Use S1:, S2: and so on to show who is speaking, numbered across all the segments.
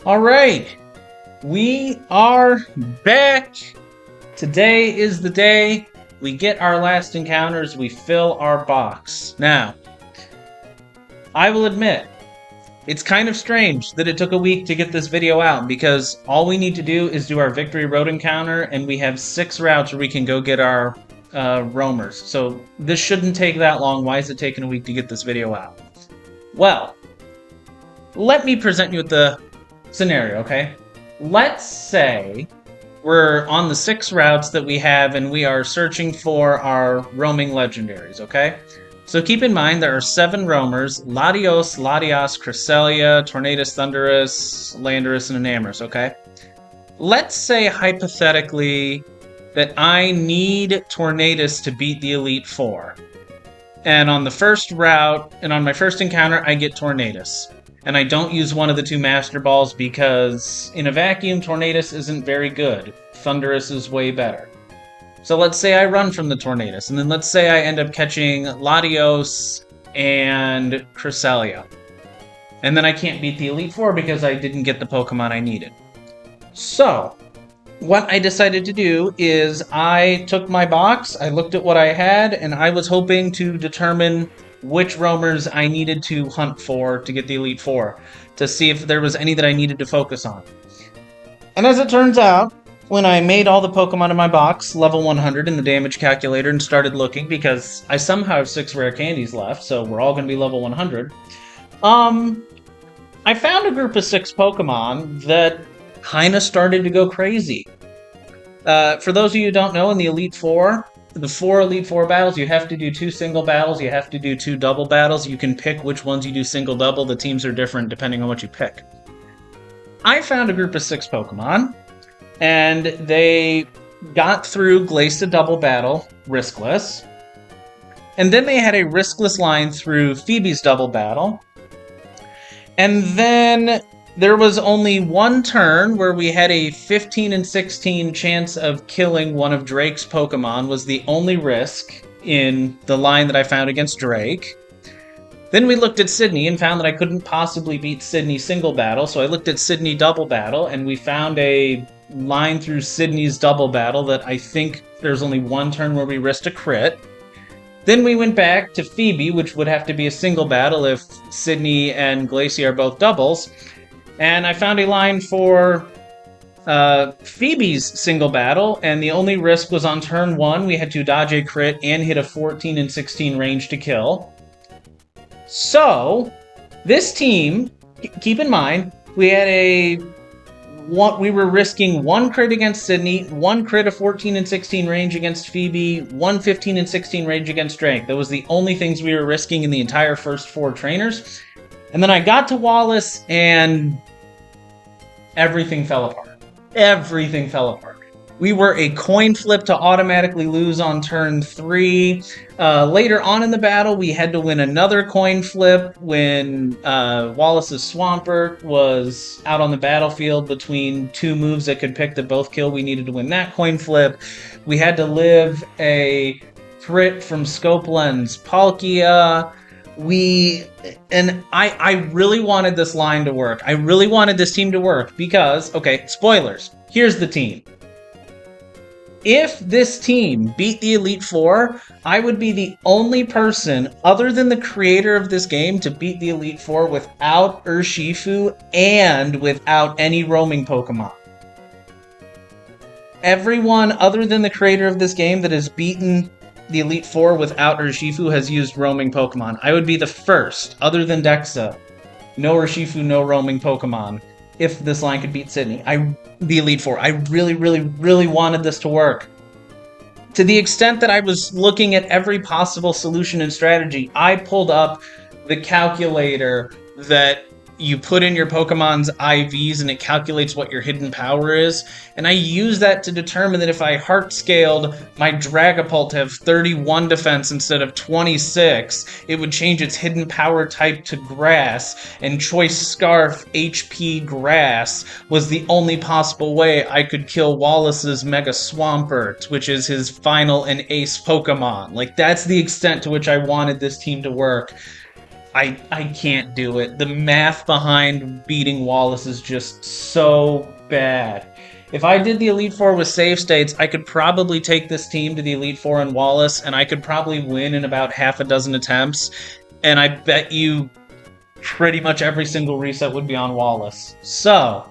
S1: Alright, we are back. Today is the day we get our last encounters, we fill our box. Now, I will admit, it's kind of strange that it took a week to get this video out because all we need to do is do our Victory Road encounter and we have 6 routes where we can go get our roamers. So this shouldn't take that long. Why is it taking a week to get this video out? Well, let me present you with the scenario, okay? Let's say we're on the 6 routes that we have and we are searching for our roaming legendaries, okay? So keep in mind there are 7 roamers: Latios, Latias, Cresselia, Tornadus, Thundurus, Landorus, and Enamorus, okay? Let's say hypothetically that I need Tornadus to beat the Elite Four. And on the first route, and on my first encounter, I get Tornadus. And I don't use one of the 2 Master Balls because in a vacuum, Tornadus isn't very good. Thundurus is way better. So let's say I run from the Tornadus, and then let's say I end up catching Latios and Cresselia. And then I can't beat the Elite Four because I didn't get the Pokemon I needed. So, what I decided to do is I took my box, I looked at what I had, and I was hoping to determine which roamers I needed to hunt for to get the Elite Four, to see if there was any that I needed to focus on. And as it turns out, when I made all the Pokemon in my box level 100 in the damage calculator and started looking, because I somehow have 6 rare candies left, so we're all going to be level 100, I found a group of 6 Pokemon that kind of started to go crazy. For those of you who don't know, in the Elite Four, the 4 Elite Four battles, you have to do 2 single battles, you have to do 2 double battles. You can pick which ones you do single-double. The teams are different depending on what you pick. I found a group of 6 Pokemon, and they got through Glacia Double Battle riskless. And then they had a riskless line through Phoebe's Double Battle. And then there was only one turn where we had a 15 and 16 chance of killing one of Drake's Pokemon, was the only risk in the line that I found against Drake. Then we looked at Sydney and found that I couldn't possibly beat Sydney single battle, so I looked at Sydney double battle, and we found a line through Sydney's double battle that I think there's only one turn where we risked a crit. Then we went back to Phoebe, which would have to be a single battle if Sydney and Glacia are both doubles. And I found a line for Phoebe's single battle, and the only risk was on turn 1. We had to dodge a crit and hit a 14 and 16 range to kill. So, this team, keep in mind, we had we were risking 1 crit against Sydney, 1 crit of 14 and 16 range against Phoebe, 1 15 and 16 range against Drake. That was the only things we were risking in the entire first 4 trainers. And then I got to Wallace, and everything fell apart. Everything fell apart. We were a coin flip to automatically lose on turn 3. Later on in the battle, we had to win another coin flip when Wallace's Swampert was out on the battlefield between 2 moves that could pick that both kill. We needed to win that coin flip. We had to live a crit from Scope Lens Palkia. I really wanted this line to work. I really wanted this team to work because, okay, spoilers. Here's the team. If this team beat the Elite Four, I would be the only person other than the creator of this game to beat the Elite Four without Urshifu and without any roaming Pokemon. Everyone other than the creator of this game that has beaten the Elite Four without Urshifu has used roaming Pokemon. I would be the first, other than Dexa. No Urshifu, no roaming Pokemon. If this line could beat Sydney. The Elite Four. I really, really, really wanted this to work. To the extent that I was looking at every possible solution and strategy, I pulled up the calculator that you put in your Pokemon's IVs and it calculates what your hidden power is. And I use that to determine that if I heart scaled my Dragapult to have 31 defense instead of 26, it would change its hidden power type to grass, and Choice Scarf HP Grass was the only possible way I could kill Wallace's Mega Swampert, which is his final and ace Pokemon. Like, that's the extent to which I wanted this team to work. I can't do it. The math behind beating Wallace is just so bad. If I did the Elite Four with save states, I could probably take this team to the Elite Four in Wallace, and I could probably win in about half a dozen attempts. And I bet you pretty much every single reset would be on Wallace. So,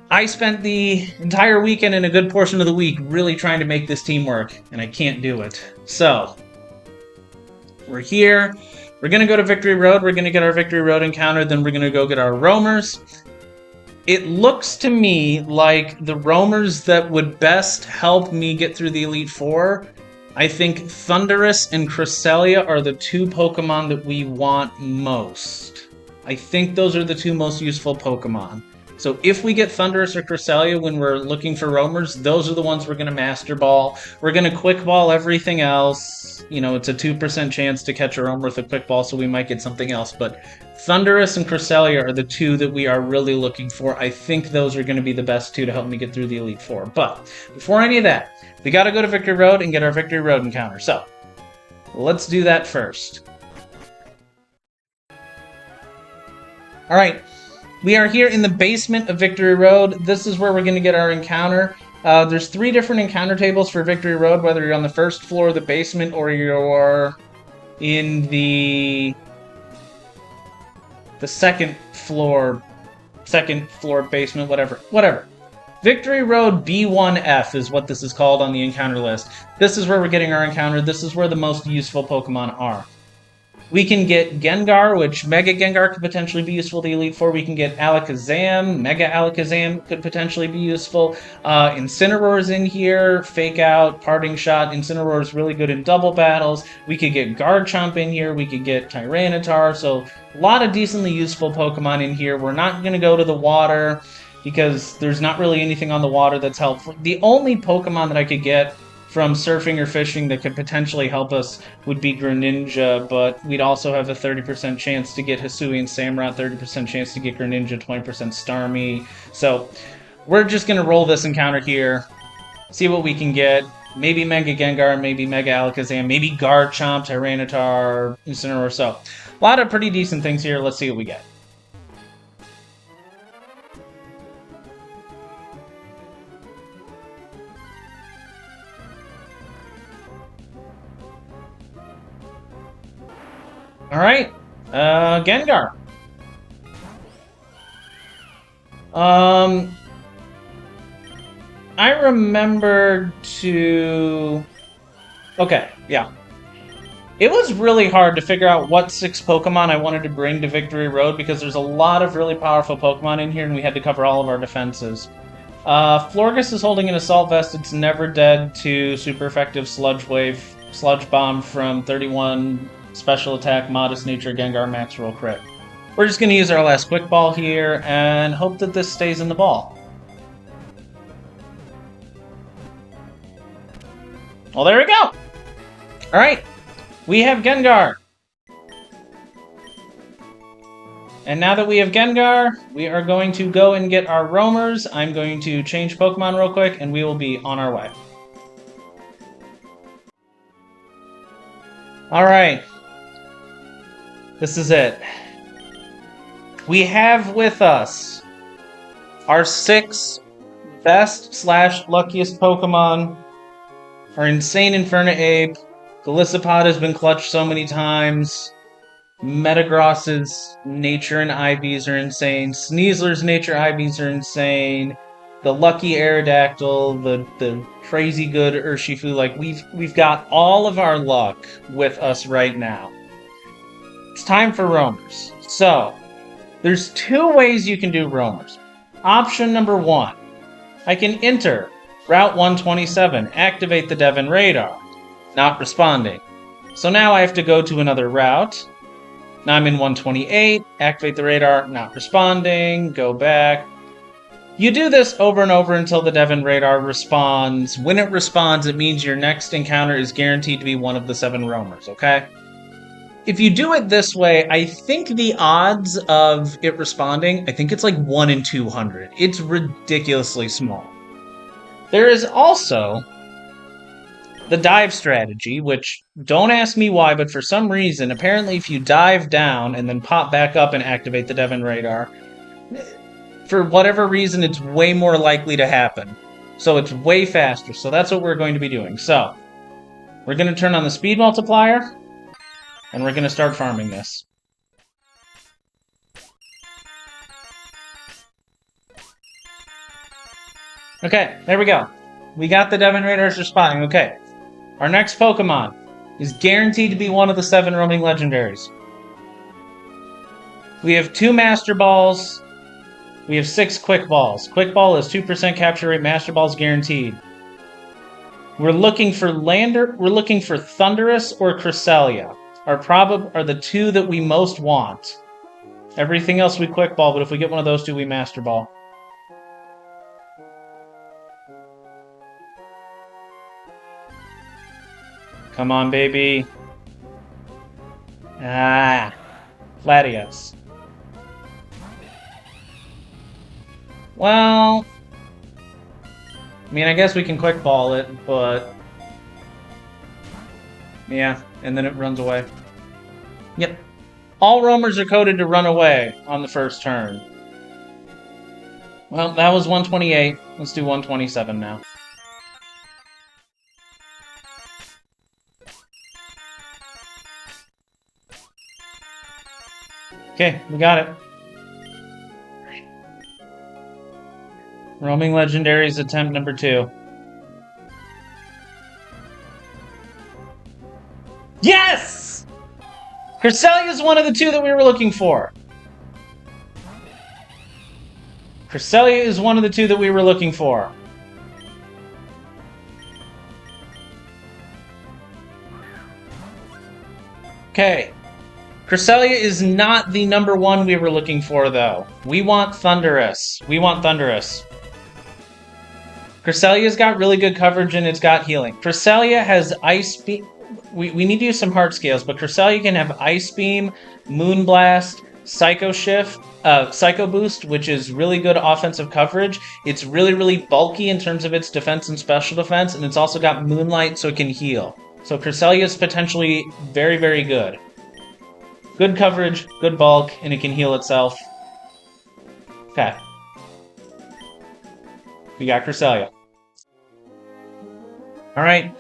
S1: I spent the entire weekend and a good portion of the week really trying to make this team work, and I can't do it. So, we're here. We're going to go to Victory Road. We're going to get our Victory Road encounter. Then we're going to go get our roamers. It looks to me like the roamers that would best help me get through the Elite Four, I think Thundurus and Cresselia are the two Pokemon that we want most. I think those are the two most useful Pokemon. So if we get Thundurus or Cresselia when we're looking for roamers, those are the ones we're going to Master Ball. We're going to Quick Ball everything else. You know, it's a 2% chance to catch a roamer with a Quick Ball, so we might get something else. But Thundurus and Cresselia are the two that we are really looking for. I think those are going to be the best two to help me get through the Elite Four. But before any of that, we got to go to Victory Road and get our Victory Road encounter. So let's do that first. All right. We are here in the basement of Victory Road. This is where we're going to get our encounter. There's 3 different encounter tables for Victory Road, whether you're on the first floor of the basement or you're in the second floor basement, whatever. Victory Road B1F is what this is called on the encounter list. This is where we're getting our encounter. This is where the most useful Pokemon are. We can get Gengar, which Mega Gengar could potentially be useful to the Elite Four. We can get Alakazam. Mega Alakazam could potentially be useful. Incineroar's in here. Fake Out, Parting Shot. Incineroar is really good in double battles. We could get Garchomp in here. We could get Tyranitar. So a lot of decently useful Pokemon in here. We're not going to go to the water because there's not really anything on the water that's helpful. The only Pokemon that I could get from surfing or fishing that could potentially help us would be Greninja, but we'd also have a 30% chance to get Hisuian Samurott, 30% chance to get Greninja, 20% Starmie. So we're just going to roll this encounter here, see what we can get. Maybe Mega Gengar, maybe Mega Alakazam, maybe Garchomp, Tyranitar, Incineroar. So a lot of pretty decent things here. Let's see what we get. Alright, Gengar. I remember to... Okay, yeah. It was really hard to figure out what 6 Pokemon I wanted to bring to Victory Road because there's a lot of really powerful Pokemon in here and we had to cover all of our defenses. Florges is holding an Assault Vest. It's never dead to super effective Sludge Wave, Sludge Bomb from 31... Special Attack, Modest Nature, Gengar, Max Roll Crit. We're just going to use our last Quick Ball here and hope that this stays in the ball. Well, there we go! Alright, we have Gengar. And now that we have Gengar, we are going to go and get our roamers. I'm going to change Pokemon real quick and we will be on our way. Alright. This is it. We have with us our 6 best/luckiest Pokemon. Our Insane Infernape. Golisopod has been clutched so many times. Metagross's Nature and IVs are insane. Sneasler's Nature IVs are insane. The Lucky Aerodactyl, the crazy good Urshifu. Like we've got all of our luck with us right now. It's time for roamers. So, there's 2 ways you can do roamers. Option number 1. I can enter Route 127, activate the Devon radar. Not responding. So now I have to go to another route. Now I'm in 128, activate the radar, not responding, go back. You do this over and over until the Devon radar responds. When it responds, it means your next encounter is guaranteed to be one of the 7 roamers, okay? If you do it this way, I think the odds of it responding, I think it's like 1 in 200. It's ridiculously small. There is also the dive strategy, which don't ask me why, but for some reason, apparently if you dive down and then pop back up and activate the Devon Radar, for whatever reason, it's way more likely to happen. So it's way faster. So that's what we're going to be doing. So we're going to turn on the speed multiplier, and we're going to start farming this. Okay, there we go. We got the Devon Radars responding. Okay. Our next Pokemon is guaranteed to be one of the 7 roaming legendaries. We have 2 Master Balls. We have 6 Quick Balls. Quick Ball is 2% capture rate. Master Ball is guaranteed. We're looking for Thundurus or Cresselia. Are the 2 that we most want. Everything else we Quick Ball, but if we get one of those 2, we Master Ball. Come on, baby. Ah, Latios. Well, I mean, I guess we can Quick Ball it, but yeah, and then it runs away. Yep. All roamers are coded to run away on the first turn. Well, that was 128. Let's do 127 now. Okay, we got it. Roaming Legendaries attempt number 2. Yes! Cresselia is one of the 2 that we were looking for. Cresselia is one of the 2 that we were looking for. Okay. Cresselia is not the number 1 we were looking for, though. We want Thundurus. Cresselia's got really good coverage and it's got healing. Cresselia has Ice Beam. We need to use some heart scales, but Cresselia can have Ice Beam, Moonblast, Psycho Shift, Psycho Boost, which is really good offensive coverage. It's really, really bulky in terms of its defense and special defense, and it's also got Moonlight so it can heal. So Cresselia is potentially very, very good. Good coverage, good bulk, and it can heal itself. Okay. We got Cresselia. Alright.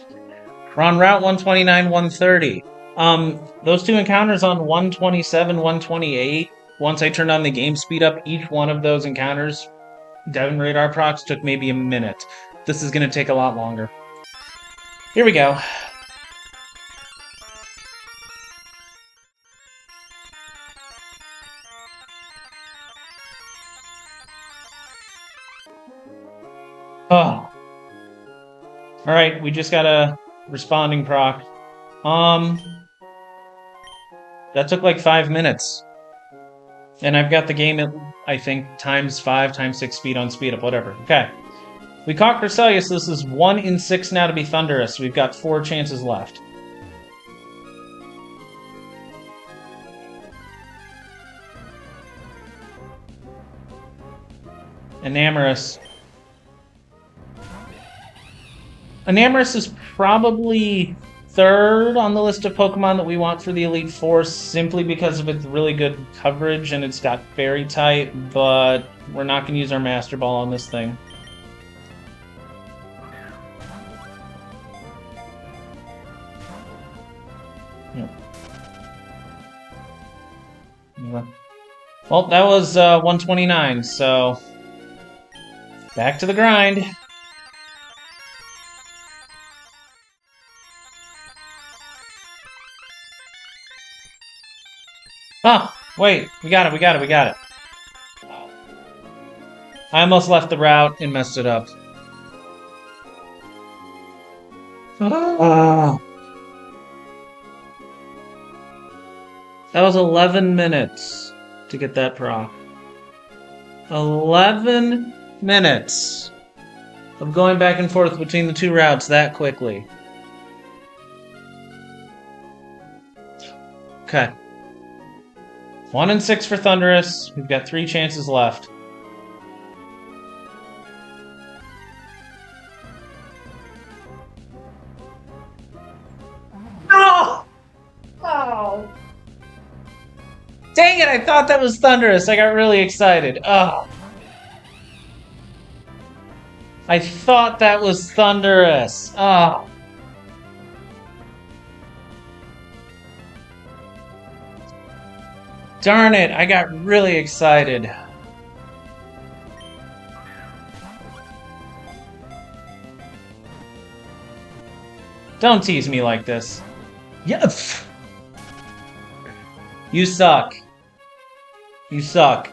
S1: We're on Route 129, 130. Those 2 encounters on 127, 128, once I turned on the game speed up, each one of those encounters, Devon Radar procs took maybe a minute. This is going to take a lot longer. Here we go. Oh. Alright, we just got a responding proc. That took like 5 minutes. And I've got the game at, I think, ×5, ×6 speed on speed up, whatever. Okay. We caught Cresselia, so this is 1 in 6 now to be Thundurus. We've got 4 chances left. Enamorus. Enamorus is probably 3rd on the list of Pokemon that we want for the Elite Four, simply because of its really good coverage and it's got Fairy type, but we're not going to use our Master Ball on this thing. Yeah. Well, that was 129, so back to the grind. Oh, wait, we got it. I almost left the route and messed it up. That was 11 minutes to get that proc. 11 minutes of going back and forth between the 2 routes that quickly. Okay. 1 in 6 for Thundurus. We've got 3 chances left. Dang it, I thought that was Thundurus. I got really excited. Oh. I thought that was Thundurus. Oh. Darn it, I got really excited. Don't tease me like this. Yes. You suck. You suck.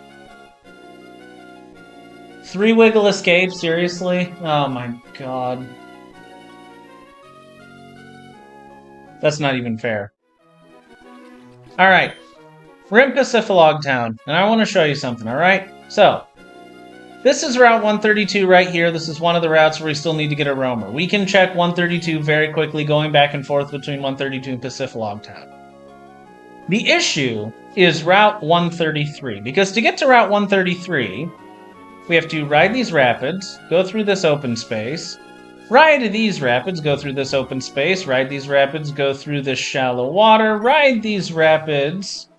S1: 3 wiggle escape, seriously? Oh my god. That's not even fair. Alright. We're in Pacificlog Town, and I want to show you something, alright? So, this is Route 132 right here. This is one of the routes where we still need to get a roamer. We can check 132 very quickly, going back and forth between 132 and Pacificlog Town. The issue is Route 133, because to get to Route 133, we have to ride these rapids, go through this open space, ride these rapids, go through this open space, ride these rapids, go through this shallow water, ride these rapids,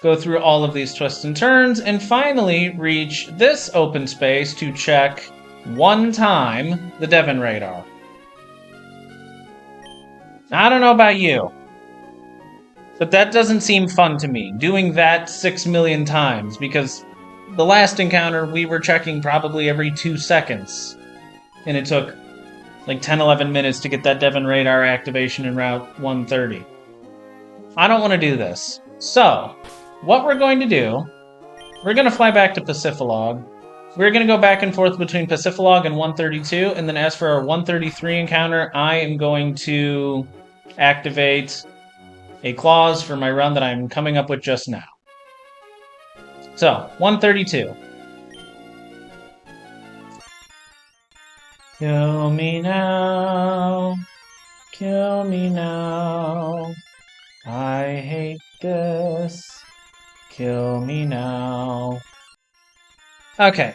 S1: go through all of these twists and turns, and finally reach this open space to check one time the Devon radar. I don't know about you, but that doesn't seem fun to me, doing that 6 million times, because the last encounter we were checking probably every 2 seconds, and it took like 10-11 minutes to get that Devon radar activation in Route 130. I don't want to do this. So, what we're going to do, we're going to fly back to Pacificlog. We're going to go back and forth between Pacificlog and 132, and then as for our 133 encounter, I am going to activate a clause for my run that I'm coming up with just now. So, 132. Kill me now. Kill me now. I hate this. Kill me now. Okay.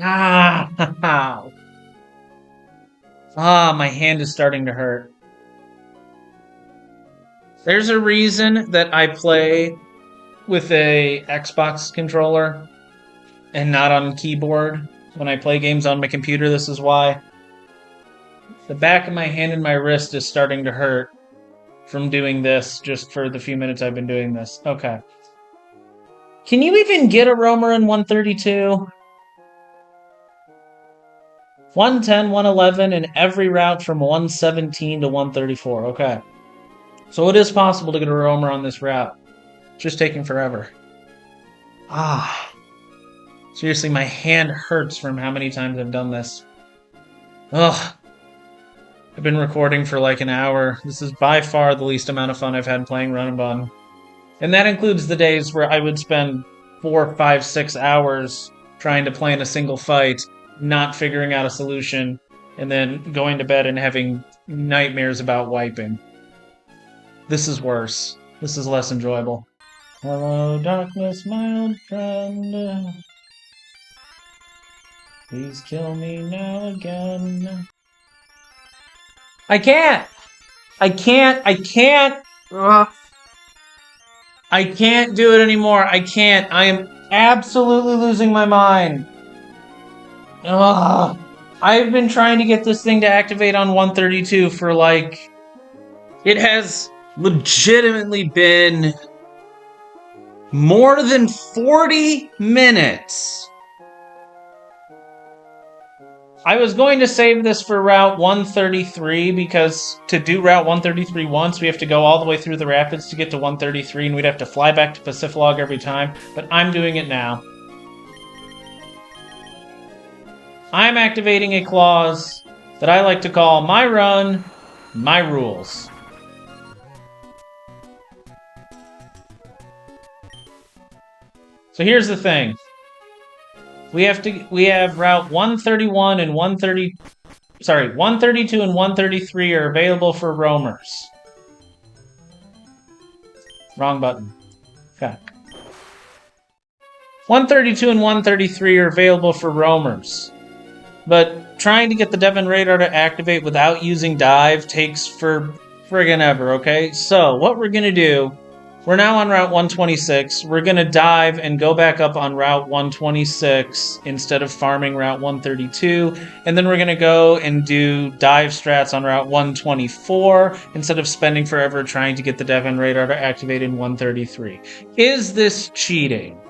S1: Ah! Ah, my hand is starting to hurt. There's a reason that I play with a Xbox controller and not on keyboard. When I play games on my computer, this is why. The back of my hand and my wrist is starting to hurt from doing this just for the few minutes I've been doing this. Okay. Can you even get a roamer in 132? 110, 111, and every route from 117 to 134. Okay. So it is possible to get a roamer on this route. It's just taking forever. Ah. Seriously, my hand hurts from how many times I've done this. Ugh. I've been recording for like an hour. This is by far the least amount of fun I've had playing Run and Bun. And that includes the days where I would spend 4, 5, 6 hours trying to plan a single fight, not figuring out a solution, and then going to bed and having nightmares about wiping. This is worse. This is less enjoyable. Hello, darkness, my old friend. Please kill me now again. I can't! I can't! Ugh. I can't do it anymore. I can't. I am absolutely losing my mind. Ugh. I've been trying to get this thing to activate on 132 for like... It has legitimately been more than 40 minutes. I was going to save this for Route 133 because to do Route 133 once, we have to go all the way through the rapids to get to 133, and we'd have to fly back to Pacificlog every time, but I'm doing it now. I'm activating a clause that I like to call my run, my rules. So here's the thing. We have Route 131 and 132 and 133 are available for roamers. Wrong button. Okay. 132 and 133 are available for roamers. But trying to get the Devon radar to activate without using dive takes for friggin' ever, okay? So, what we're gonna do, We're now on Route 126. We're going to dive and go back up on Route 126 instead of farming Route 132. And then we're going to go and do dive strats on Route 124 instead of spending forever trying to get the Devon radar to activate in 133. Is this cheating?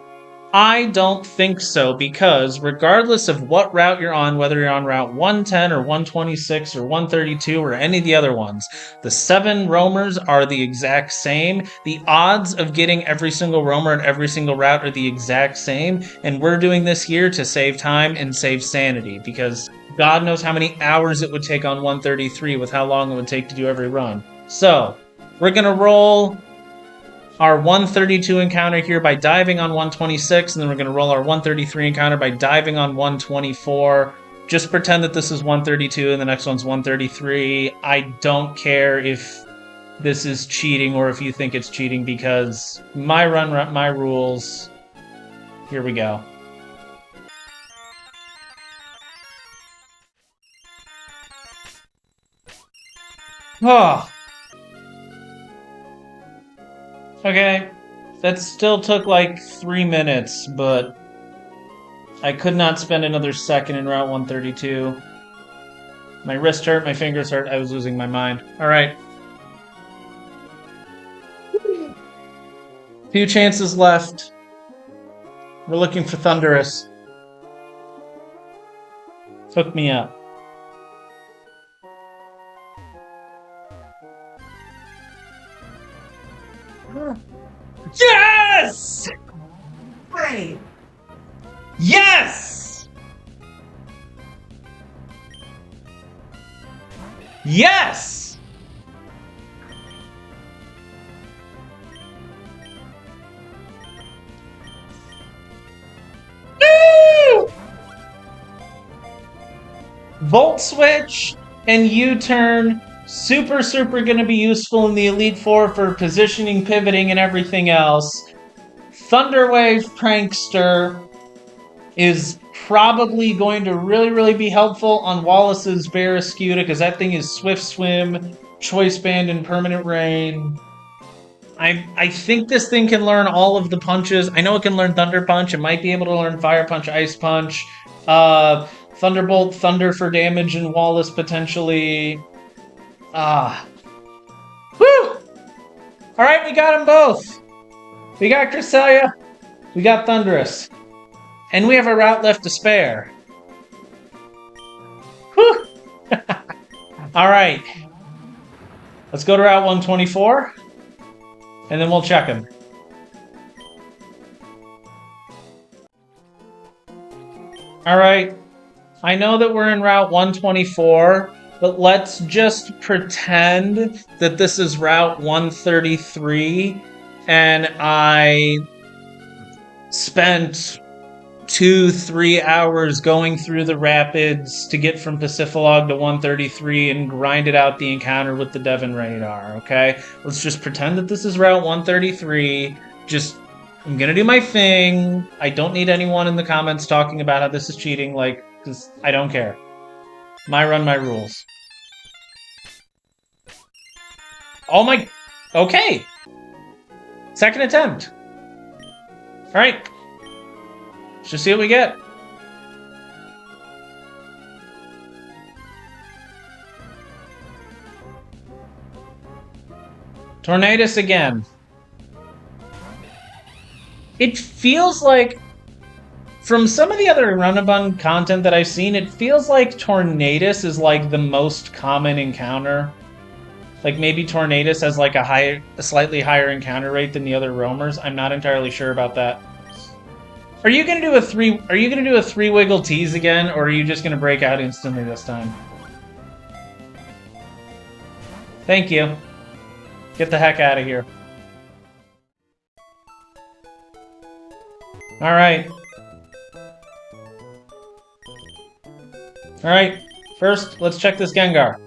S1: I don't think so, because regardless of what route you're on, whether you're on Route 110 or 126 or 132 or any of the other ones, the 7 roamers are the exact same. The odds of getting every single roamer at every single route are the exact same, and we're doing this here to save time and save sanity, because God knows how many hours it would take on 133 with how long it would take to do every run. So, we're going to roll our 132 encounter here by diving on 126, and then we're going to roll our 133 encounter by diving on 124. Just pretend that this is 132 and the next one's 133. I don't care if this is cheating or if you think it's cheating, because my run, my rules. Here we go. Oh. Okay, that still took like 3 minutes, but I could not spend another second in Route 132. My wrist hurt, my fingers hurt, I was losing my mind. Alright. Few chances left. We're looking for Thundurus. Hook me up. Yes!
S2: Right.
S1: Yes! Yes! Woo! Volt switch and U-turn. Super going to be useful in the Elite Four for positioning, pivoting, and everything else. Thunderwave Prankster is probably going to really be helpful on Wallace's Barraskewda, because that thing is Swift Swim, Choice Band, and Permanent Rain. I think this thing can learn all of the punches. I know it can learn Thunder Punch. It might be able to learn Fire Punch, Ice Punch, Thunderbolt, Thunder for damage, and Wallace potentially. Whew! Alright, we got them both. We got Cresselia, we got Thundurus. And we have a route left to spare. Whew! Alright. Let's go to Route 124. And then we'll check him. Alright. I know that we're in Route 124. But let's just pretend that this is Route 133, and I spent 2-3 hours going through the rapids to get from Pacifilog to 133 and grinded out the encounter with the Devon radar, okay? Let's just pretend that this is Route 133. I'm gonna do my thing. I don't need anyone in the comments talking about how this is cheating, because I don't care. My run, my rules. Oh my... Okay! Second attempt. Alright. Let's just see what we get. Tornadus again. It feels like... From some of the other Runabun content that I've seen, it feels like Tornadus is like the most common encounter. Like maybe Tornadus has like a slightly higher encounter rate than the other roamers. I'm not entirely sure about that. Are you gonna do a three wiggle tease again, or are you just gonna break out instantly this time? Thank you. Get the heck out of here. Alright. Alright, first, let's check this Gengar.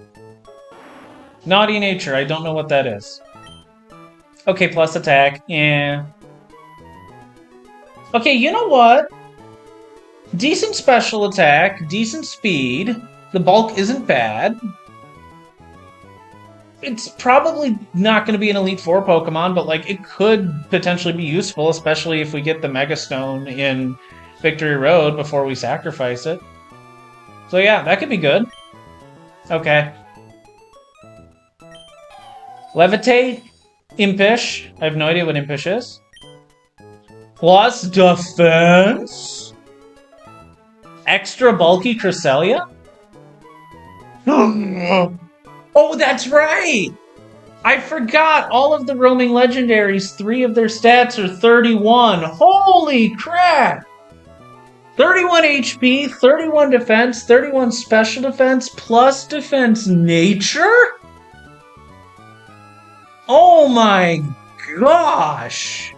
S1: Naughty Nature, I don't know what that is. Okay, plus attack, yeah. Okay, you know what? Decent special attack, decent speed. The bulk isn't bad. it's probably not going to be an Elite Four Pokemon, but like it could potentially be useful, especially if we get the Mega Stone in Victory Road before we sacrifice it. So yeah, that could be good. Okay. Levitate, Impish. I have no idea what Impish is. Plus defense. Extra bulky Cresselia. Oh, that's right! I forgot all of the roaming legendaries, 3 of their stats are 31. Holy crap! 31 HP, 31 defense, 31 special defense, plus defense nature? Oh my gosh!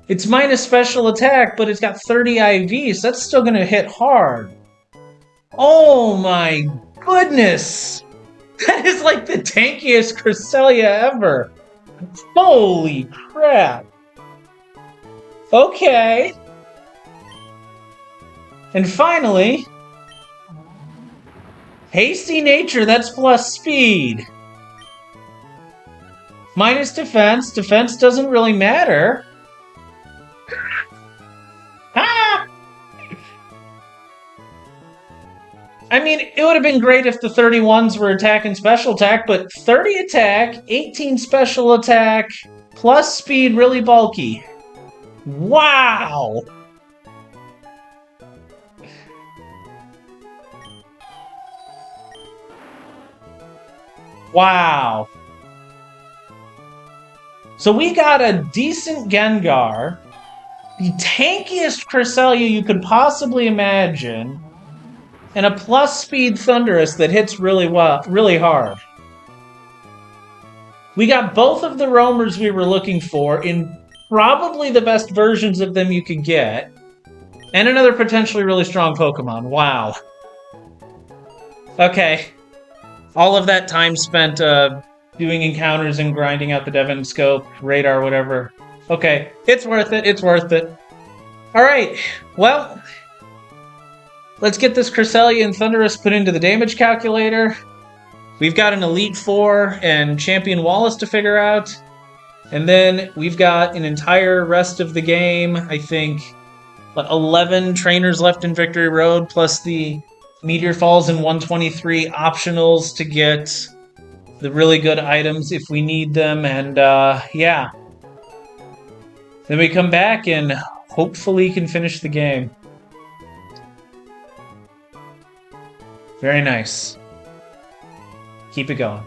S1: It's minus special attack, but it's got 30 IVs. So that's still gonna hit hard. Oh my goodness! That is like the tankiest Cresselia ever! Holy crap! Okay. And finally, Hasty Nature, that's plus speed. Minus defense. Defense doesn't really matter. Ah! I mean, it would have been great if the 31s were attack and special attack, but 30 attack, 18 special attack, plus speed, really bulky. Wow! Wow. So we got a decent Gengar, the tankiest Cresselia you could possibly imagine, and a plus speed Thundurus that hits really well, really hard. We got both of the roamers we were looking for in probably the best versions of them you could get, and another potentially really strong Pokemon. Wow. Okay. All of that time spent doing encounters and grinding out the Devon Scope, radar, whatever. Okay, it's worth it, it's worth it. Alright, well, let's get this Cresselia and Thundurus put into the damage calculator. We've got an Elite Four and Champion Wallace to figure out. And then we've got an entire rest of the game, I think, 11 trainers left in Victory Road, plus the Meteor Falls and 123 optionals to get the really good items if we need them, and yeah. Then we come back and hopefully can finish the game. Very nice. Keep it going.